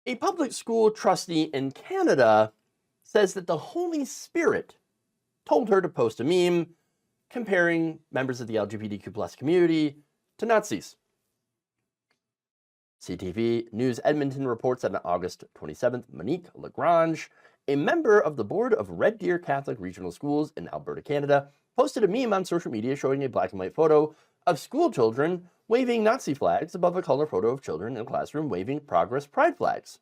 A public school trustee in Canada says that the Holy Spirit told her to post a meme comparing members of the LGBTQ plus community to Nazis. CTV News Edmonton reports that on August 27th, Monique Lagrange, a member of the board of Red Deer Catholic Regional Schools in Alberta, Canada, posted a meme on social media showing a black and white photo of school children waving Nazi flags above a color photo of children in a classroom waving Progress Pride flags.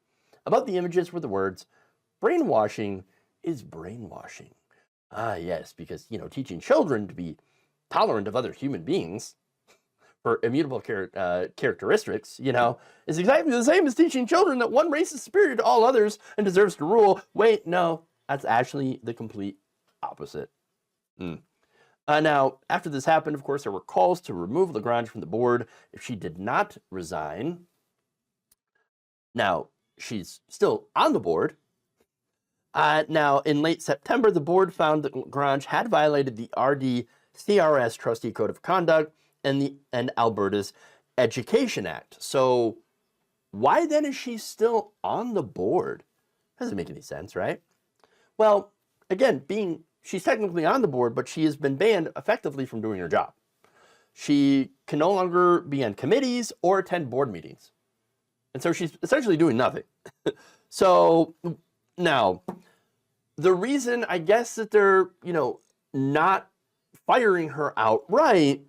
Above the images were the words, "Brainwashing is brainwashing." Ah, yes, because, teaching children to be tolerant of other human beings for immutable characteristics, is exactly the same as teaching children that one race is superior to all others and deserves to rule. Wait, no, that's actually the complete opposite. Now, after this happened, of course, there were calls to remove Lagrange from the board if she did not resign. Now, she's still on the board. Now, in late September, the board found that Lagrange had violated the RDCRS Trustee Code of Conduct and Alberta's Education Act. So why then is she still on the board? Doesn't make any sense, right? Well, again, she's technically on the board, but she has been banned effectively from doing her job. She can no longer be on committees or attend board meetings. And so she's essentially doing nothing. So now, the reason I guess that they're, not firing her outright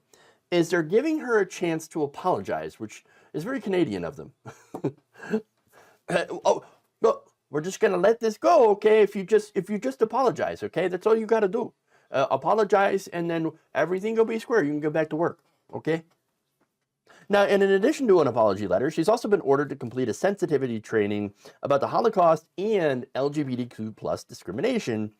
is they're giving her a chance to apologize, which is very Canadian of them. Oh, no, we're just gonna let this go, okay? If you just apologize, okay? That's all you gotta do. Apologize, and then everything will be square. You can go back to work, okay? Now, and in addition to an apology letter, she's also been ordered to complete a sensitivity training about the Holocaust and LGBTQ plus discrimination,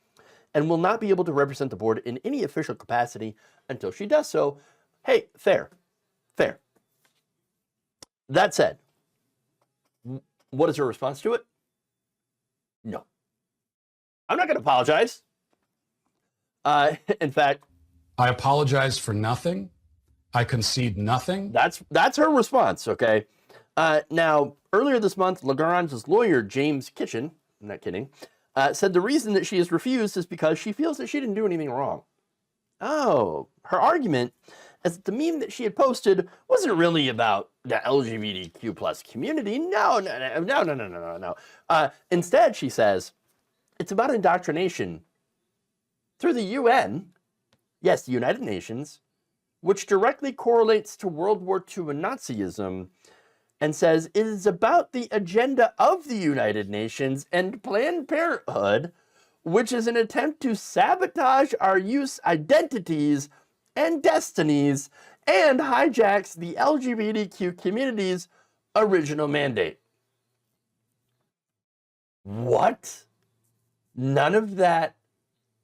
and will not be able to represent the board in any official capacity until she does so. Hey, fair. That said, what is her response to it? No. I'm not going to apologize. In fact, I apologize for nothing. I concede nothing. That's her response, okay? Now, earlier this month, Lagrange's lawyer, James Kitchen, I'm not kidding, said the reason that she has refused is because she feels that she didn't do anything wrong. Oh, her argument is that the meme that she had posted wasn't really about the LGBTQ plus community. No. Instead, she says, it's about indoctrination through the UN, yes, the United Nations, which directly correlates to World War II and Nazism, and says it is about the agenda of the United Nations and Planned Parenthood, which is an attempt to sabotage our youth's identities and destinies and hijacks the LGBTQ community's original mandate. What? None of that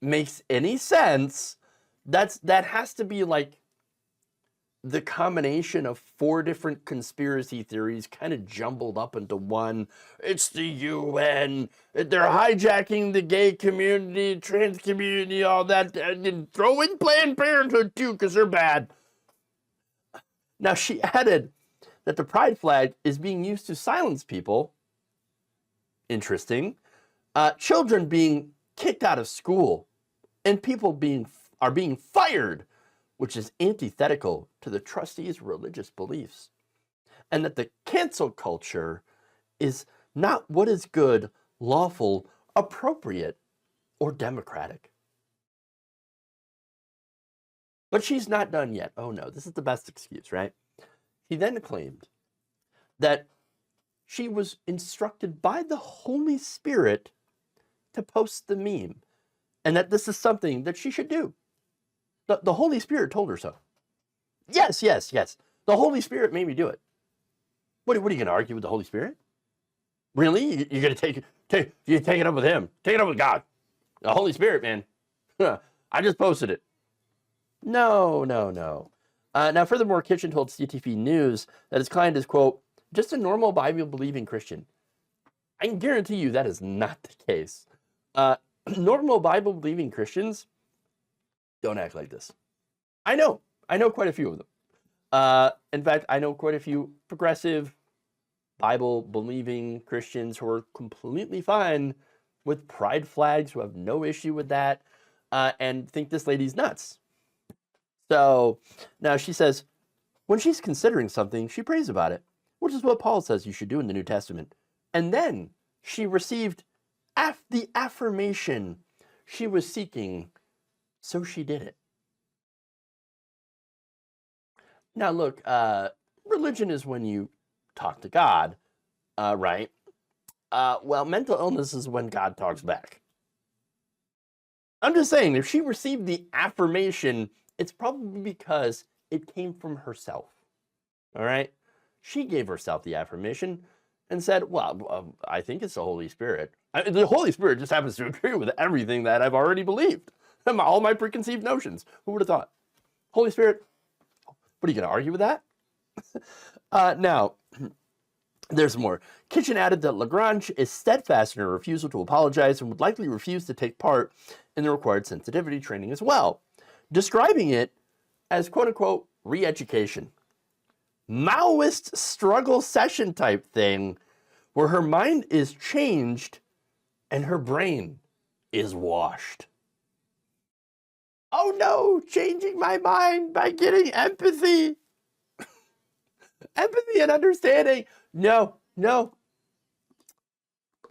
makes any sense. That has to be like the combination of 4 different conspiracy theories kind of jumbled up into one. It's the UN. They're hijacking the gay community, trans community, all that. And throw in Planned Parenthood too, because they're bad. Now, she added that the pride flag is being used to silence people. Interesting. Children being kicked out of school and people are being fired, which is antithetical to the trustee's religious beliefs, and that the cancel culture is not what is good, lawful, appropriate, or democratic. But she's not done yet. Oh no, this is the best excuse, right? She then claimed that she was instructed by the Holy Spirit to post the meme, and that this is something that she should do. The Holy Spirit told her so. Yes. The Holy Spirit made me do it. What are you going to argue with the Holy Spirit? Really? You're going to take it up with him. Take it up with God. The Holy Spirit, man. I just posted it. No. Now, furthermore, Kitchen told CTV News that his client is, quote, just a normal Bible-believing Christian. I can guarantee you that is not the case. Normal Bible-believing Christians don't act like this. I know quite a few of them. In fact, I know quite a few progressive, Bible-believing Christians who are completely fine with pride flags, who have no issue with that, and think this lady's nuts. So now she says, when she's considering something, she prays about it, which is what Paul says you should do in the New Testament. And then she received the affirmation she was seeking, so she did it. Now, look, religion is when you talk to God, right? Well, mental illness is when God talks back. I'm just saying, if she received the affirmation, it's probably because it came from herself. All right? She gave herself the affirmation and said, well, I think it's the Holy Spirit. The Holy Spirit just happens to agree with everything that I've already believed. All my preconceived notions. Who would have thought? Holy Spirit, what are you going to argue with that? Now, there's more. Kitchen added that Lagrange is steadfast in her refusal to apologize and would likely refuse to take part in the required sensitivity training as well, describing it as quote-unquote re-education. Maoist struggle session type thing where her mind is changed and her brain is washed. Oh no, changing my mind by getting empathy. Empathy and understanding. No.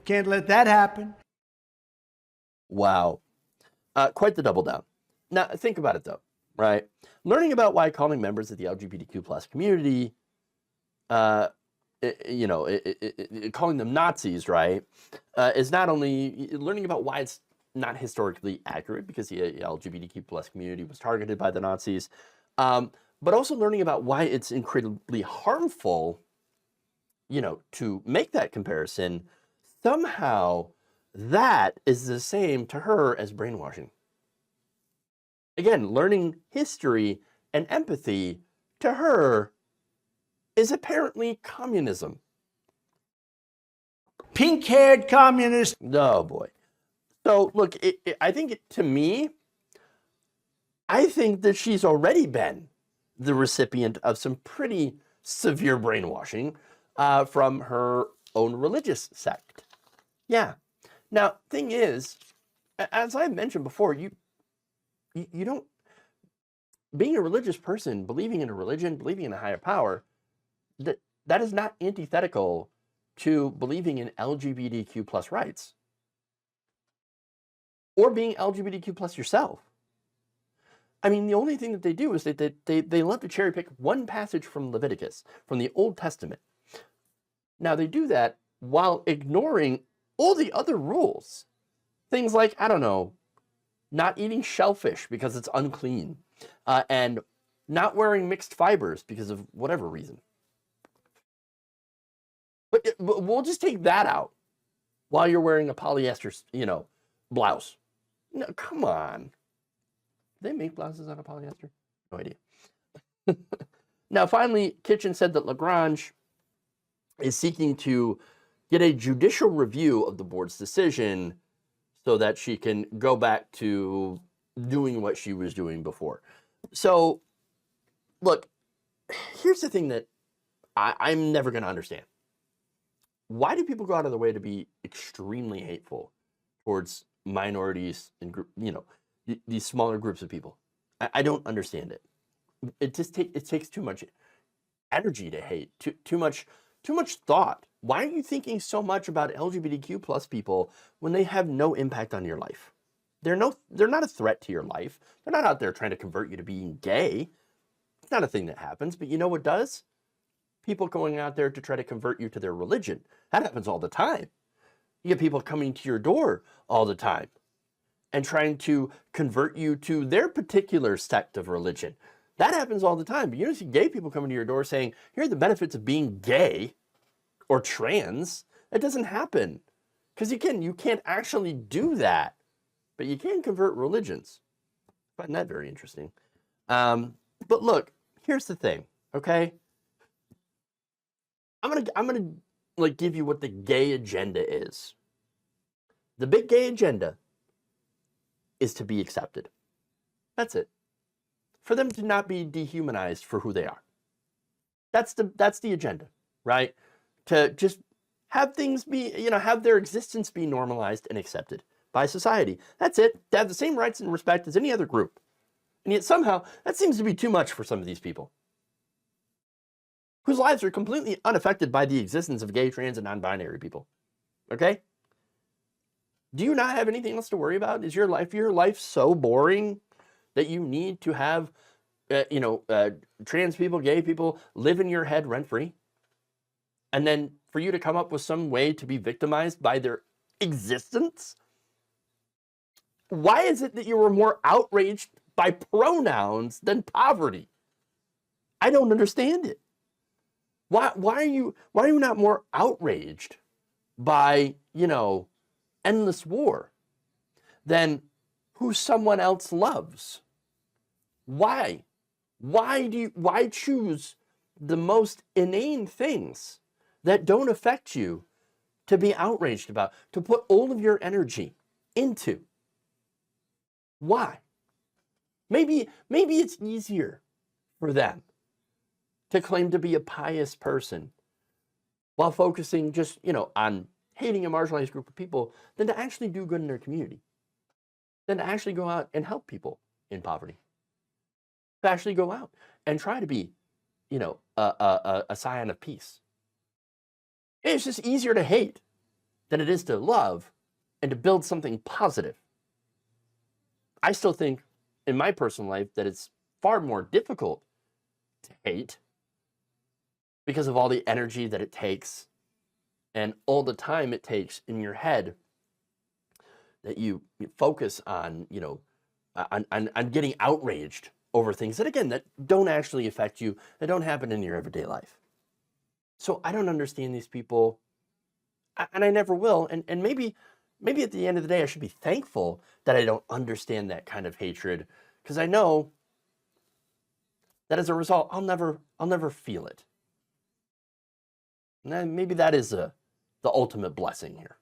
Can't let that happen. Wow. Quite the double down. Now, think about it though, right? Learning about why calling members of the LGBTQ plus community, calling them Nazis, right, is not only learning about why it's not historically accurate because the LGBTQ plus community was targeted by the Nazis, but also learning about why it's incredibly harmful, to make that comparison. Somehow that is the same to her as brainwashing. Again, learning history and empathy to her is apparently communism. Pink-haired communist. Oh boy. So look, I think to me, I think that she's already been the recipient of some pretty severe brainwashing from her own religious sect. Yeah. Now, thing is, as I mentioned before, you don't, being a religious person, believing in a religion, believing in a higher power, that is not antithetical to believing in LGBTQ plus rights or being LGBTQ plus yourself. I mean, the only thing that they do is they love to cherry pick one passage from Leviticus, from the Old Testament. Now, they do that while ignoring all the other rules. Things like, I don't know, not eating shellfish because it's unclean, and not wearing mixed fibers because of whatever reason. But we'll just take that out while you're wearing a polyester, blouse. No, come on. Do they make blouses out of polyester? No idea. Now, finally, Kitchen said that Lagrange is seeking to get a judicial review of the board's decision so that she can go back to doing what she was doing before. So, look, here's the thing that I'm never going to understand. Why do people go out of their way to be extremely hateful towards minorities and these smaller groups of people? I don't understand it. It just takes too much energy to hate, too much thought. Why are you thinking so much about LGBTQ plus people when they have no impact on your life? They're not a threat to your life. They're not out there trying to convert you to being gay. It's not a thing that happens, but you know what does? People going out there to try to convert you to their religion. That happens all the time. You get people coming to your door all the time and trying to convert you to their particular sect of religion. That happens all the time. But you don't see gay people coming to your door saying, here are the benefits of being gay or trans. It doesn't happen. Because you can't actually do that. But you can convert religions. I find that very interesting. But look, here's the thing, okay? I'm gonna give you what the gay agenda is. The big gay agenda is to be accepted. That's it. For them to not be dehumanized for who they are. That's the agenda, right? to just have things be, have their existence be normalized and accepted by society. That's it. To have the same rights and respect as any other group. And yet somehow that seems to be too much for some of these people whose lives are completely unaffected by the existence of gay, trans, and non-binary people. Okay? Do you not have anything else to worry about? Is your life so boring that you need to have, trans people, gay people live in your head rent-free? And then for you to come up with some way to be victimized by their existence? Why is it that you were more outraged by pronouns than poverty? I don't understand it. Why are you not more outraged by, endless war than who someone else loves? Why? Why choose the most inane things that don't affect you to be outraged about, to put all of your energy into? Why? Maybe it's easier for them to claim to be a pious person while focusing just, on hating a marginalized group of people than to actually do good in their community, than to actually go out and help people in poverty, to actually go out and try to be, a scion of peace. It's just easier to hate than it is to love and to build something positive. I still think in my personal life that it's far more difficult to hate because of all the energy that it takes and all the time it takes in your head that you focus on, on getting outraged over things that, again, that don't actually affect you, that don't happen in your everyday life. So I don't understand these people, and I never will. And maybe at the end of the day, I should be thankful that I don't understand that kind of hatred, because I know that as a result, I'll never feel it. And then maybe that is the ultimate blessing here.